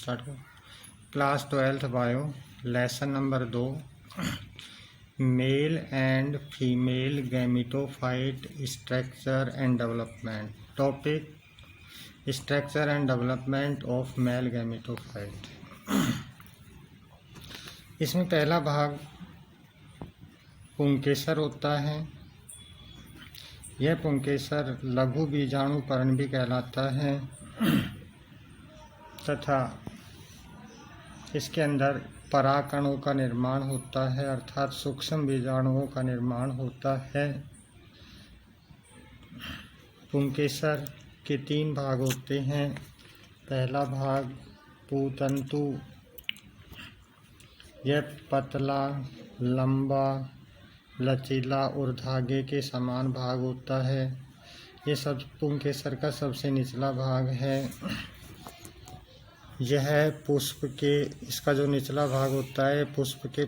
Start करो। Class 12th bio, lesson number 2, male and female gametophyte structure and development. Topic structure and development of male gametophyte. इसमें पहला भाग पुंकेसर होता है। यह पुंकेसर लघु बीजाणु पर्ण भी कहलाता है तथा इसके अंदर परागकणों का निर्माण होता है, अर्थात सूक्ष्म बीजाणुओं का निर्माण होता है। पुंकेसर के 3 भाग होते हैं। पहला भाग पूतंतु, यह पतला, लंबा, लचीला और धागे के समान भाग होता है। यह सब पुंकेसर का सबसे निचला भाग है। यह पुष्प के, इसका जो निचला भाग होता है पुष्प के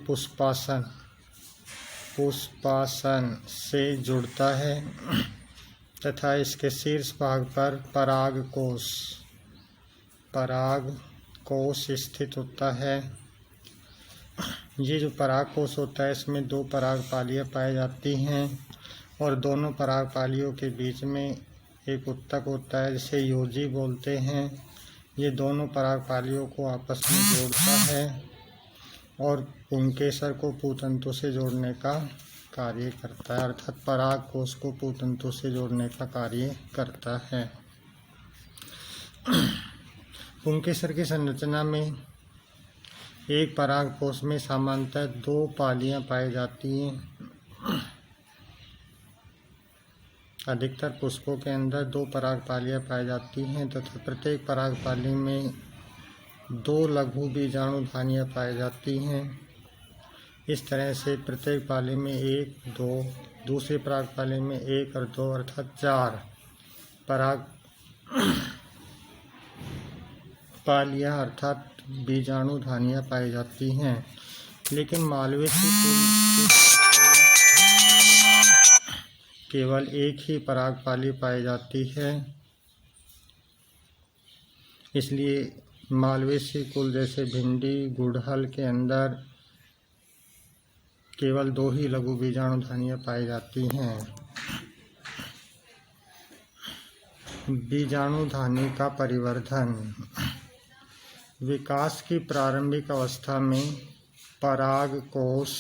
पुष्पासन से जुड़ता है तथा इसके शीर्ष भाग पर परागकोश स्थित होता है। ये जो परागकोश होता है इसमें 2 परागपालियाँ पाई जाती हैं और दोनों परागपालियों के बीच में एक उत्तक होता है जिसे योजी बोलते हैं। ये दोनों परागपालियों को आपस में जोड़ता है और पुंकेसर को पूतंतु से जोड़ने का कार्य करता है, अर्थात परागकोश को पूतंतु से जोड़ने का कार्य करता है। पुंकेसर की संरचना में एक परागकोश में सामान्यतः 2 पालियाँ पाई जाती हैं। अधिकतर पुष्पों के अंदर 2 परागपालियाँ पाई जाती हैं तथा प्रत्येक परागपाली में 2 लघु बीजाणु धानियाँ पाई जाती हैं। इस तरह से प्रत्येक पाली में 1, 2, दूसरी परागपाली में 1 और 2 अर्थात 4 परागपालियाँ अर्थात बीजाणु धानियाँ पाई जाती हैं। लेकिन मालवेसी कुल केवल एक ही परागपाली पाई जाती है। इसलिए मालवेसी कुल जैसे भिंडी, गुड़हल के अंदर केवल 2 ही लघु बीजाणु धानियाँ पाई जाती हैं। बीजाणु धानी का परिवर्धन। विकास की प्रारंभिक अवस्था में परागकोश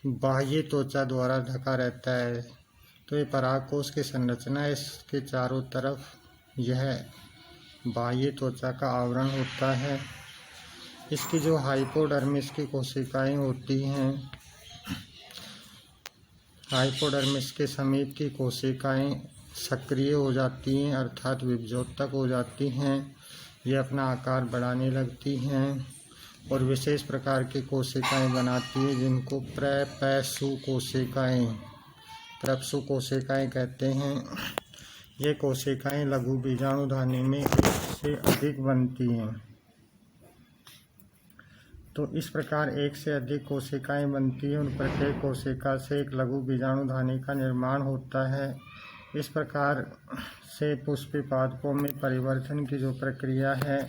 बाह्य त्वचा द्वारा ढका रहता है। तो ये परागकोश की संरचना, इसके चारों तरफ यह बाह्य त्वचा का आवरण होता है। इसकी जो हाइपोडर्मिस की कोशिकाएं होती हैं, हाइपोडर्मिस के समीप की कोशिकाएं सक्रिय हो जाती हैं अर्थात विभजोतक हो जाती हैं। ये अपना आकार बढ़ाने लगती हैं और विशेष प्रकार की कोशिकाएं बनाती है जिनको प्रैप्सु कोशिकाएं कहते हैं। ये कोशिकाएं लघु बीजाणु धानी में 1 से अधिक बनती हैं। तो इस प्रकार 1 से अधिक कोशिकाएं बनती हैं और प्रत्येक कोशिका से एक लघु बीजाणु धानी का निर्माण होता है। इस प्रकार से पुष्पीय पादपों में परिवर्तन की जो प्रक्रिया है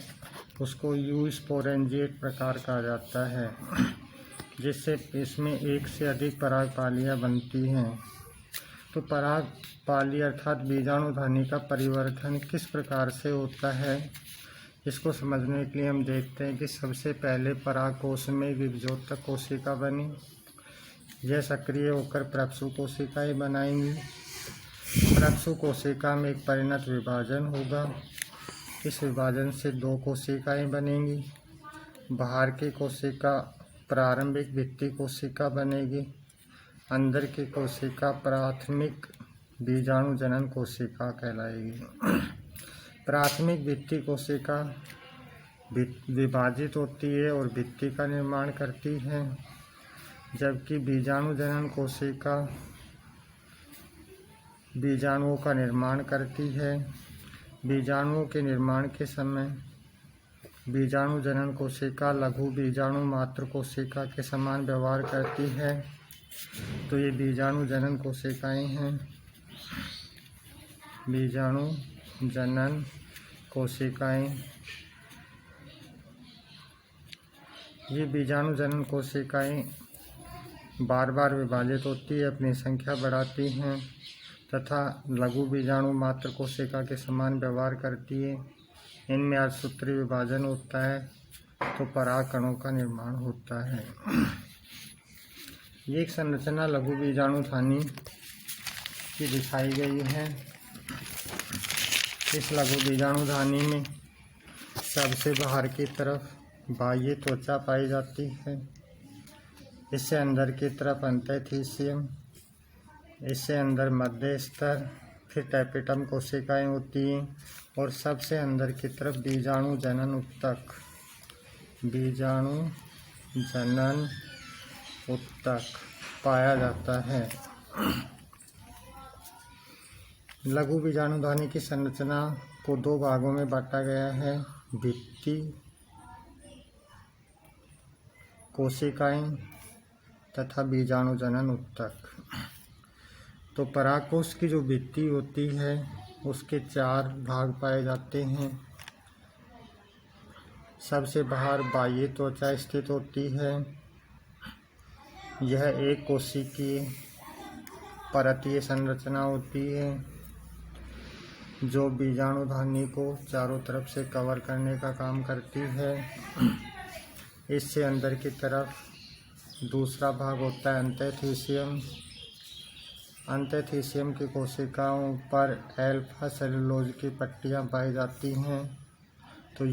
उसको यूस्पोरेंजिएट प्रकार कहा जाता है, जिससे इसमें 1 से अधिक परागपालियाँ बनती हैं। तो परागपाली अर्थात बीजाणु धानी का परिवर्तन किस प्रकार से होता है, इसको समझने के लिए हम देखते हैं कि सबसे पहले परागकोश में विभजोतक कोशिका बनी। यह सक्रिय होकर प्रप्सु कोशिकाएं बनाएंगी। प्रप्सु कोशिका में एक परिणत विभाजन होगा। इस विभाजन से 2 कोशिकाएं बनेंगी। बाहर की कोशिका प्रारंभिक भित्ति कोशिका बनेगी। अंदर की कोशिका प्राथमिक बीजाणु जनन कोशिका कहलाएगी। प्राथमिक भित्ति कोशिका विभाजित होती है और भित्ति का निर्माण करती है, जबकि बीजाणु जनन कोशिका बीजाणुओं का निर्माण करती है। बीजाणुओं के निर्माण के समय बीजाणु जनन कोशिका लघु बीजाणु मात्र कोशिका के समान व्यवहार करती है। तो ये बीजाणु जनन कोशिकाएं हैं। बीजाणु जनन कोशिकाएं। ये बीजाणु जनन कोशिकाएं बार बार विभाजित होती है, अपनी संख्या बढ़ाती हैं तथा लघु बीजाणु मात्र कोशिका के समान व्यवहार करती है। इनमें अर्धसूत्री विभाजन होता है तो पराग कणों का निर्माण होता है। ये एक संरचना लघु बीजाणुधानी की दिखाई गई है। इस लघु बीजाणुधानी में सबसे बाहर की तरफ बाह्य त्वचा पाई जाती है। इससे अंदर की तरफ एंथीसियम, इससे अंदर मध्य स्तर, फिर टैपेटम कोशिकाएं होती हैं और सबसे अंदर की तरफ बीजाणु जनन ऊतक, बीजाणु जनन ऊतक पाया जाता है। लघु बीजाणुधानी की संरचना को दो भागों में बांटा गया है, भित्ति कोशिकाएं तथा बीजाणु जनन ऊतक। तो परागकोश की जो भित्ति होती है उसके 4 भाग पाए जाते हैं। सबसे बाहर बाह्य त्वचा स्थित होती है। यह एक कोशिकीय परतीय संरचना होती है जो बीजाणुधानी को चारों तरफ से कवर करने का काम करती है। इससे अंदर की तरफ दूसरा भाग होता है एंथीसियम। एंथीसियम की कोशिकाओं पर अल्फा सेलुलोज की पट्टियां पाई जाती हैं। तो